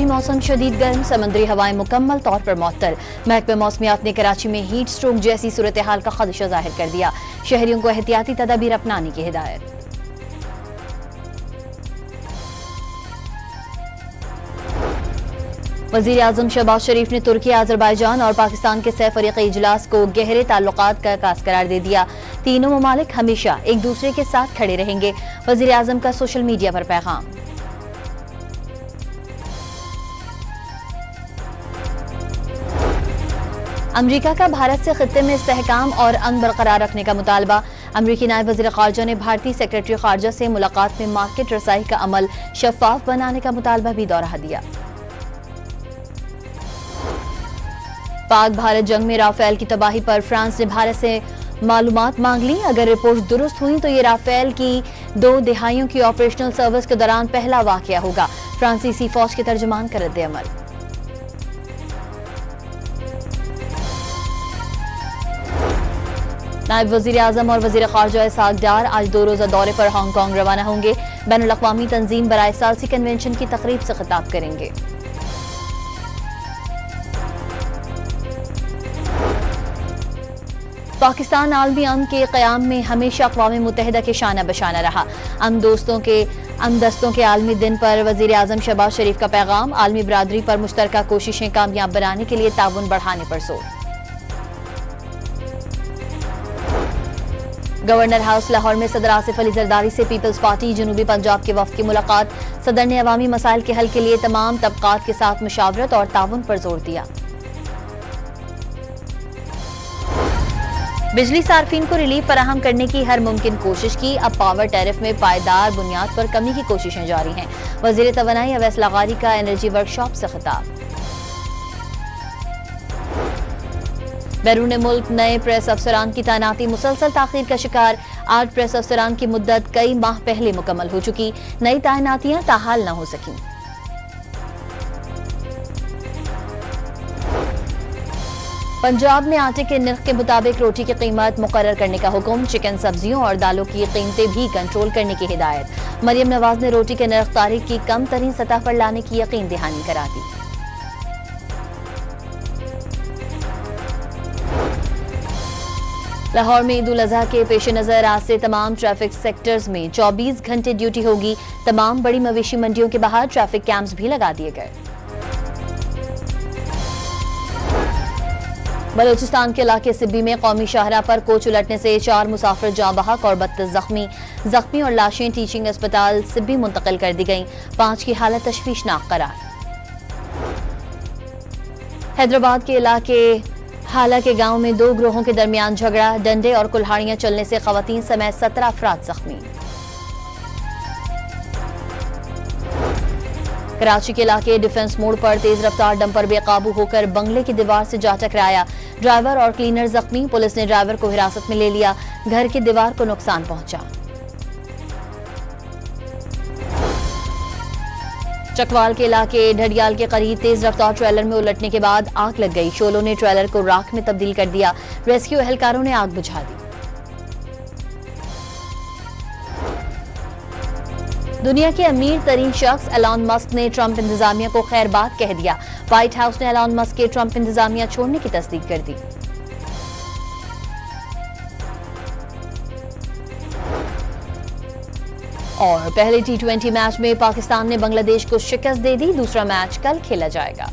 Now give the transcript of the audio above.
भी मौसम शदीद गर्म, समुद्री हवाएं मुकम्मल तौर पर मुअत्तल। महकमा मौसमियात ने कराची में हीट स्ट्रोक जैसी सूरत हाल का खदशा जाहिर कर दिया। शहरियों को एहतियाती तदाबीर अपनाने की हिदायत। वज़ीर-ए-आज़म शहबाज शरीफ ने तुर्की, अज़रबैजान और पाकिस्तान के सह-फ़रीक़ी इजलास को गहरे ताल्लुकात का आगाज़ करार दे दिया। तीनों ममालिक हमेशा एक दूसरे के साथ खड़े रहेंगे। वज़ीर-ए-आज़म का सोशल मीडिया पर पैगाम। अमरीका का भारत से खित्ते में इस्तेहकाम और अमन बरकरार रखने का मुतालबा। अमरीकी नायब वज़ीर ख़ारजा ने भारतीय सेक्रेटरी ख़ारजा से मुलाकात में मार्केट रसाई का अमल शफाफ बनाने का मुतालबा भी दोहरा दिया। पाक भारत जंग में राफेल की तबाही पर फ्रांस ने भारत से मालूमात मांग ली। अगर रिपोर्ट दुरुस्त हुई तो ये राफेल की 2 दहाइयों की ऑपरेशनल सर्विस के दौरान पहला वाकया होगा। फ्रांसीसी फौज के तर्जुमान का रद्द अमल। नायब वज़ीर आज़म और वज़ीर ख़ारजा इसहाक़ डार आज 2 रोज़ा दौरे पर हांगकांग रवाना होंगे। बैनुल अक़वामी तंजीम बराए सालसी कन्वेंशन की तक़रीब से खिताब करेंगे। पाकिस्तान आलमी अमन के क़याम में हमेशा अक़वाम मुत्तहिदा के शाना बशाना रहा। अमन दस्तों के आलमी दिन पर वज़ीर आज़म शहबाज शरीफ का पैगाम। आलमी बरादरी पर मुश्तरका कोशिशें कामयाब बनाने के लिए ताउन बढ़ाने पर जोर। गवर्नर हाउस लाहौर में सदर आसिफ अली जरदारी से पीपल्स पार्टी जनूबी पंजाब के वफ़द की मुलाकात। सदर ने अवामी मसाइल के हल के लिए तमाम तबक़ात के साथ मुशावरत और ताउन पर जोर दिया। बिजली सार्फिन को रिलीफ फराहम करने की हर मुमकिन कोशिश की। अब पावर टैरिफ में पायदार बुनियाद पर कमी की कोशिशें जारी हैं। वज़ीर तवानाई अवैस लगारी का एनर्जी वर्कशॉप से खिताब। बैरून मुल्क नए प्रेस अफसरान की तैनाती मुसलसल ताख़ीर का शिकार। 8 प्रेस अफसरान की मुद्दत कई माह पहले मुकम्मल हो चुकी। नई तैनातियां ताहाल न हो सकी। पंजाब में आटे के निर्ख के मुताबिक रोटी की कीमत मुकर्रर करने का हुक्म। चिकन, सब्जियों और दालों की कीमतें भी कंट्रोल करने की हिदायत। मरियम नवाज ने रोटी के निर्ख तारीख की कम तरीन सतह पर लाने की यकीन दहानी करा दी। लाहौर में ईद उल अज़हा के पेश नज़र आज से तमाम ट्रैफिक सेक्टर्स में 24 घंटे ड्यूटी होगी। तमाम बड़ी मवेशी मंडियों के बाहर ट्रैफिक कैंप्स भी लगा दिए गए। बलोचिस्तान के इलाके सिब्बी में कौमी शाहराह पर कोच उलटने से 4 मुसाफिर जाँ बहक और 32 जख्मी और लाशें टीचिंग अस्पताल सिब्बी मुंतकिल कर दी गईं। 5 की हालत तशवीशनाक करार। हैदराबाद के इलाके हाला के गांव में 2 ग्रोहों के दरमियान झगड़ा। डंडे और कुल्हाड़ियां चलने से खवातीन समेत 17 अफराद जख्मी। कराची के इलाके डिफेंस मोड़ पर तेज रफ्तार डंपर बेकाबू होकर बंगले की दीवार से जा टकराया। ड्राइवर और क्लीनर जख्मी। पुलिस ने ड्राइवर को हिरासत में ले लिया। घर की दीवार को नुकसान पहुंचा। चकवाल के इलाके ढडियाल के करीब तेज रफ्तार ट्रेलर में उलटने के बाद आग लग गई। शोलों ने ट्रेलर को राख में तब्दील कर दिया। रेस्क्यू एहलकारों ने आग बुझा दी। दुनिया के अमीर तरीन शख्स एलन मस्क ने ट्रंप इंतजामिया को खैरबाद कह दिया। व्हाइट हाउस ने एलन मस्क के ट्रंप इंतजामिया छोड़ने की तस्दीक कर दी। और पहले T20 मैच में पाकिस्तान ने बांग्लादेश को शिकस्त दे दी। दूसरा मैच कल खेला जाएगा।